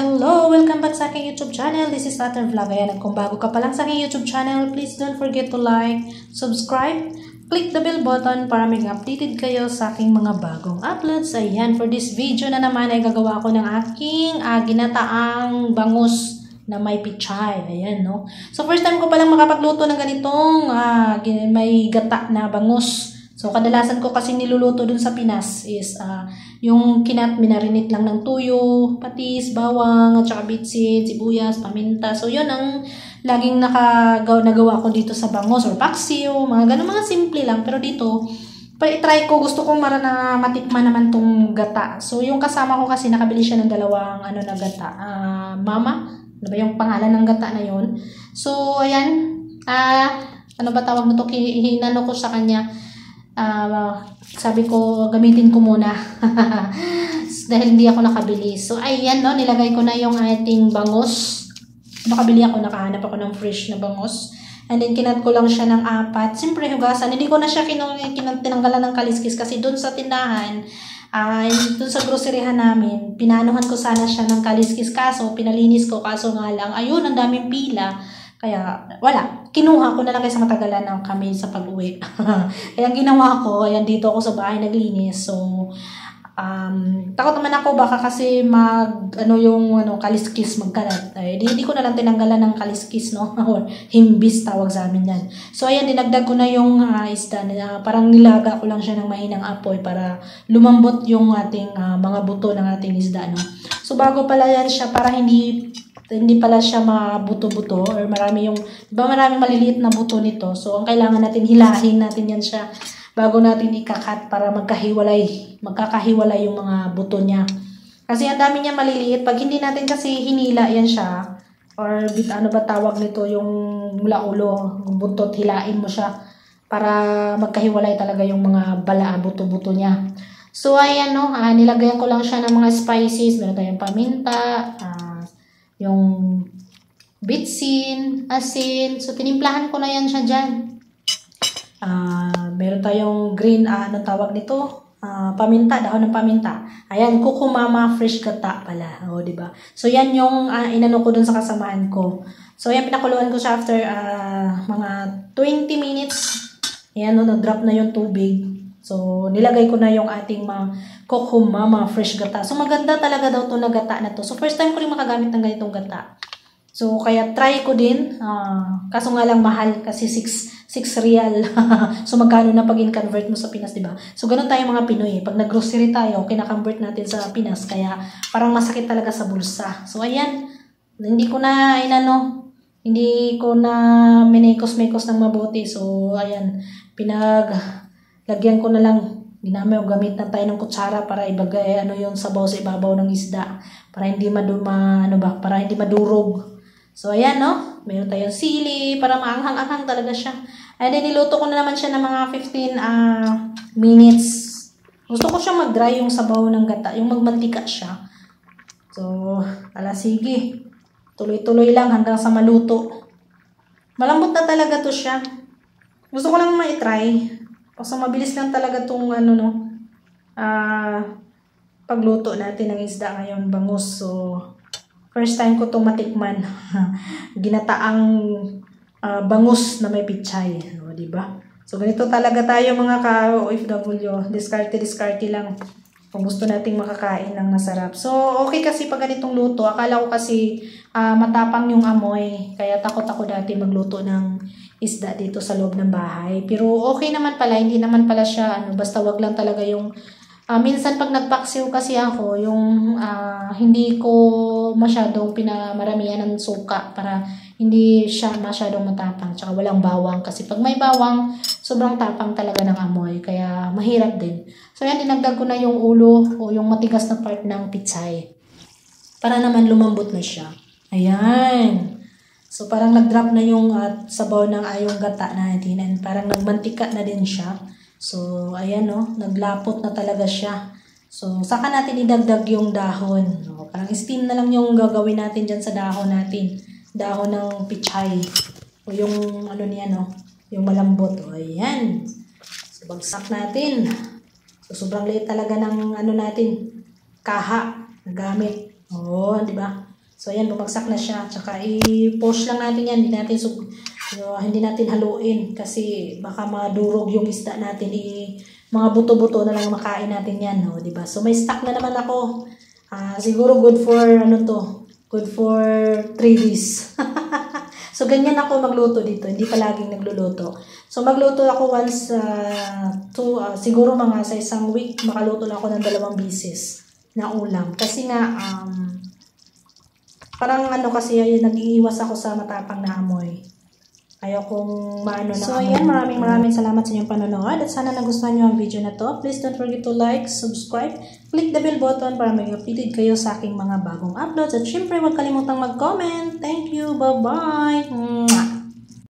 Hello! Welcome back sa aking YouTube channel. This is Latter Vlog. Ayan, at kung bago ka pa lang sa aking YouTube channel, please don't forget to like, subscribe, click the bell button para maging updated kayo sa aking mga bagong uploads. Ayan, for this video na naman ay gagawa ko ng aking ginataang bangus na may pichay. Ayan, no? So, first time ko palang makapagluto ng ganitong may gata na bangus. So, kadalasan ko kasi niluluto dun sa Pinas is yung minarinate lang ng tuyo, patis, bawang, at saka bitsin, sibuyas, paminta. So, yun ang laging nagawa ko dito sa bangus or paksiw, mga ganun, mga simple lang. Pero dito, try ko, gusto kong matikman naman tong gata. So, yung kasama ko kasi nakabili siya ng dalawang na gata. Mama, ano ba yung pangalan ng gata na yun? So, ayan, ano ba tawag nito? Hinano ko sa kanya. Sabi ko gamitin ko muna dahil hindi ako nakabili. So ayan, no, nilagay ko na yung ating bangus. Nakabili ako, nakahanap ako ng fresh na bangus. And then kinat ko lang siya ng 4. Siyempre hugasan, hindi ko na siya tinanggalan ng kaliskis kasi doon sa tindahan, doon sa groceryhan namin, pinanuhan ko sana siya ng kaliskis, kaso pinalinis ko, kaso nga lang ayun, ang daming pila. Kaya, wala. Kinuha ko na lang kasi matagalan ng kami sa pag-uwi. Kaya ang ginawa ko, ayan, dito ako sa bahay naglinis. So, takot naman ako baka kasi kaliskis magkalat. Hindi ko na lang tinanggalan ng kaliskis, no? Or himbis tawag sa amin yan. So, ayan, dinagdag ko na yung isda. Parang nilaga ko lang siya ng mahinang apoy para lumambot yung ating mga buto ng ating isda, no? So, bago pala yan siya, para hindi pala siya mabuto-buto or maraming maliliit na buto nito. So, ang kailangan natin, hilahin natin yan siya bago natin ikakat para magkakahiwalay yung mga buto niya. Kasi ang dami niya maliliit. Pag hindi natin kasi hinila yan siya, or ano ba tawag nito, yung mula ulo, yung buntot, hilain mo siya para magkahiwalay talaga yung mga buto-buto niya. So, ayan, no, nilagayan ko lang siya ng mga spices. Meron tayong paminta, yung bitsin, asin. So, tinimplahan ko na yan siya dyan. Meron tayong green, tawag nito? Paminta, dahon ng paminta. Ayan, kukumama fresh gata pala. O, diba? So, yan yung inano ko dun sa kasamahan ko. So, yan, pinakuluan ko siya after mga 20 minutes. Ayan, no, nag-drop na yung tubig. So, nilagay ko na yung ating kukumama fresh gata. So, maganda talaga daw to na gata na to. So, first time ko rin makagamit ng ganitong gata. So, kaya try ko din. Kaso nga lang mahal kasi 6 real. So, magkano na pag in-convert mo sa Pinas, diba? So, ganun tayo mga Pinoy. Pag nag-grocery tayo, kina-convert natin sa Pinas. Kaya, parang masakit talaga sa bulsa. So, ayan. Hindi ko na minekos-mekos ng mabuti. So, ayan. Lagyan ko na lang. Gamit na tayo ng kutsara para ibagay yung sabaw sa ibabaw ng isda para hindi para hindi madurog. So ayan, no, meron tayong sili para maanghang-anghang talaga siya. And then niluto ko na naman siya ng mga 15 minutes. Gusto ko siya mag-dry yung sabaw ng gata, yung magmantika siya. So, sige. Tuloy-tuloy lang hanggang sa maluto. Malambot na talaga to siya. Gusto ko lang ma-try. So, mabilis lang talaga itong pagluto natin ng isda ngayon, bangus. So, first time ko itong matikman. Ginataang bangus na may pichay. O, diba? So, ganito talaga tayo mga ka-OFW. Diskarte lang. Kung gusto nating makakain ng masarap. So, okay kasi pag ganitong luto. Akala ko kasi matapang yung amoy. Kaya takot ako dati magluto ng isda dito sa loob ng bahay. Pero okay naman pala, hindi naman pala siya, basta wag lang talaga yung, minsan pag nagpaksiw kasi ako, yung hindi ko masyadong pinamaramihan ng suka para hindi siya masyadong matapang. Tsaka walang bawang kasi pag may bawang, sobrang tapang talaga ng amoy. Kaya mahirap din. So yan, dinagdag ko na yung ulo o yung matigas na part ng pichay. Para naman lumambot na siya. Ayan. So, parang nag-drop na yung sabaw ng yung gata natin. And parang nagmantika na din siya. So, ayan, no. Naglapot na talaga siya. So, saka natin idagdag yung dahon. No? Parang steam na lang yung gagawin natin dyan sa dahon natin. Dahon ng pichay. O yung niya, no. Yung malambot. O, ayan. So, bagsak natin. So, sobrang liit talaga ng natin. Kaha na gamit. O, di ba? So, ayan, bumagsak na siya. Tsaka, i-poach lang natin yan. Hindi natin haluin kasi baka madurog yung isda natin. Mga buto-buto na lang makain natin yan, no? Diba? So, may stock na naman ako. Siguro good for, good for 3 days. So, ganyan ako magluto dito. Hindi palaging nagluluto. So, magluto ako once, siguro mga sa isang week, makaluto na ako ng 2 beses na ulam. Kasi nga, parang kasi nag-iiwas ako sa matapang na amoy. Ayaw kong maano na. So, ayan, maraming salamat sa inyong panonood. At sana nagustuhan nyo ang video na to. Please don't forget to like, subscribe, click the bell button para maging updated kayo sa aking mga bagong uploads. At syempre, huwag kalimutang mag-comment. Thank you. Bye-bye.